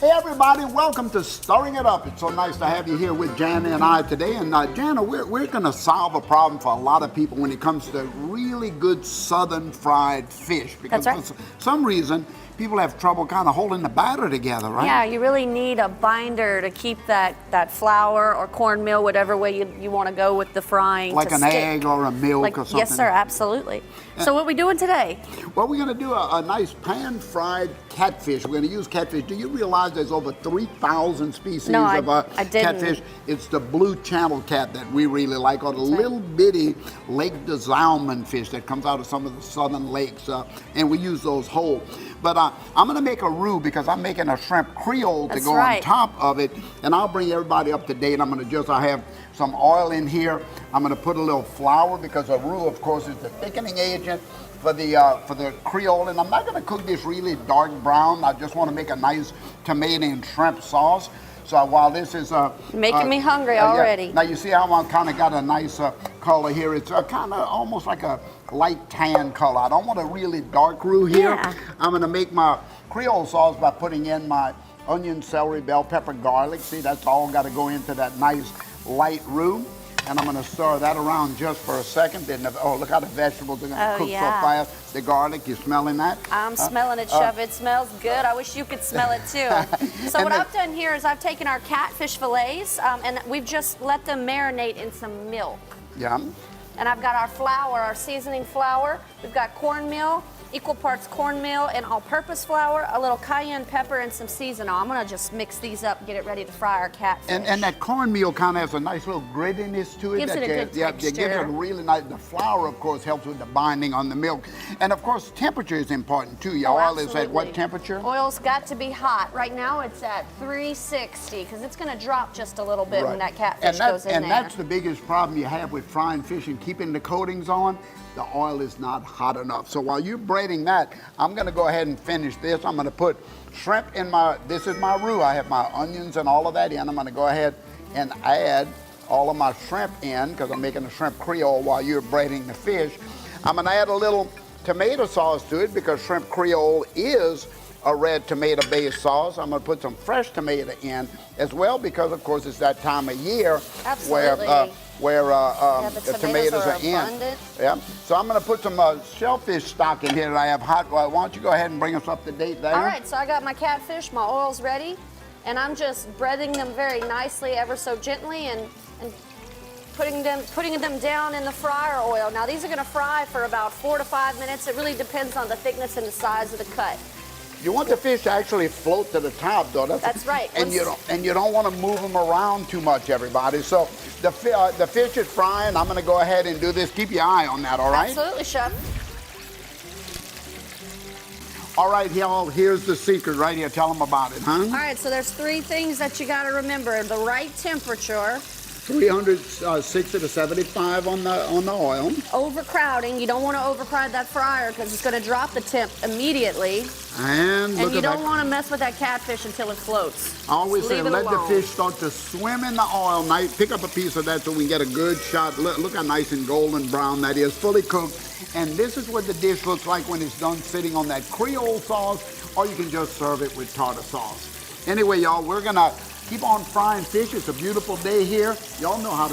Hey everybody, welcome to Stirring It Up. It's so nice to have you here with Jana and I today. And Jana, we're going to solve a problem for a lot of people when it comes to really good southern fried fish. Because That's right. for some reason, people have trouble kind of holding the batter together, right? Yeah, you really need a binder to keep that flour or cornmeal, whatever way you want to go with the frying. Like to an stick. egg or a milk or something. Yes, sir, absolutely. So what are we doing today? Well, we're going to do a nice pan-fried catfish. We're going to use catfish. Do you realize there's over 3,000 species of I didn't. catfish? It's the blue channel cat that we really like, or the little bitty Lake de Zalman fish that comes out of some of the southern lakes, and we use those whole. But I'm going to make a roux because I'm making a shrimp Creole to go on top of it, and I'll bring everybody up to date. I'm going to I have some oil in here. I'm going to put a little flour because a roux, of course, is the thickening agent for the Creole, and I'm not going to cook this really dark brown. I just want to make a nice tomato and shrimp sauce. So while this is making me hungry already. Yeah. Now you see how I kind of got a nice color here. It's kind of almost like a light tan color. I don't want a really dark roux here. Yeah. I'm going to make my Creole sauce by putting in my onion, celery, bell pepper, garlic. See, that's all got to go into that nice light roux. And I'm going to stir that around just for a second. Then, oh, look how the vegetables are going to cook so fast. The garlic, you smelling that? I'm smelling it, Chef. It smells good. I wish you could smell it too. So what I've done here is I've taken our catfish fillets and we've just let them marinate in some milk. Yeah. And I've got our flour, our seasoning flour. We've got cornmeal, equal parts cornmeal and all-purpose flour, a little cayenne pepper, and some seasoning. I'm gonna just mix these up and get it ready to fry our catfish. And that cornmeal kind of has a nice little grittiness to it. Gives it a good texture. It gives it a really nice, the flour, of course, helps with the binding on the milk. And of course, temperature is important too. Your oil is at what temperature? Oil's got to be hot. Right now it's at 360 because it's gonna drop just a little bit when that catfish goes in there. And that's the biggest problem you have with frying fish and keeping the coatings on. The oil is not hot enough. So while you're braiding that, I'm gonna go ahead and finish this. I'm gonna put shrimp in this is my roux. I have my onions and all of that in. I'm gonna go ahead and add all of my shrimp in because I'm making a shrimp Creole while you're braiding the fish. I'm gonna add a little tomato sauce to it because shrimp Creole is a red tomato based sauce. I'm gonna put some fresh tomato in as well because of course it's that time of year where the tomatoes are in. Yeah. So I'm going to put some shellfish stock in here that I have hot. Why don't you go ahead and bring us up to date there? All right, so I got my catfish, my oil's ready, and I'm just breading them very nicely, ever so gently, and putting them down in the fryer oil. Now these are going to fry for about 4 to 5 minutes. It really depends on the thickness and the size of the cut. You want the fish to actually float to the top, though. That's right. And you don't want to move them around too much, everybody. So the fish is frying. I'm going to go ahead and do this. Keep your eye on that, all right? Absolutely, Chef. All right, y'all, here's the secret right here. Tell them about it, huh? All right, so there's 3 things that you got to remember. The right temperature. 360 to 75 on the oil. Overcrowding. You don't want to overcrowd that fryer because it's going to drop the temp immediately. And you don't want to mess with that catfish until it floats. Always say let the fish start to swim in the oil. Nice. Pick up a piece of that so we can get a good shot. Look how nice and golden brown that is, fully cooked. And this is what the dish looks like when it's done sitting on that Creole sauce, or you can just serve it with tartar sauce. Anyway, y'all, we're going to keep on frying fish. It's a beautiful day here. Y'all know how to